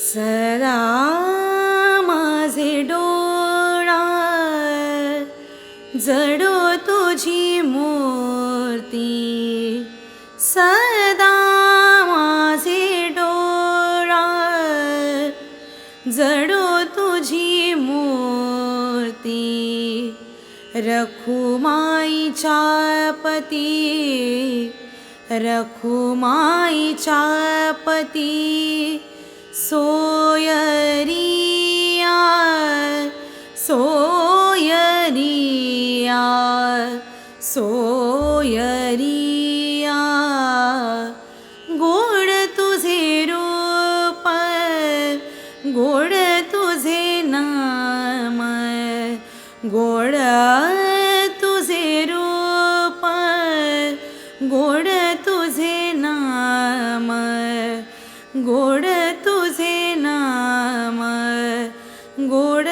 सदा माझे डोळा जडो तुझी मूर्ती, सदा माझे डोळा जडो तुझी मूर्ती. रखुमाईच्या पती, रखुमाईच्या पती सोयरिया, सोयरिया, सोयरिया. गोड तुझे रूप, गोड तुझे नाम, गोड तुझे रूप, गोड तुझे नाम, गोड तुझे नाम, गोड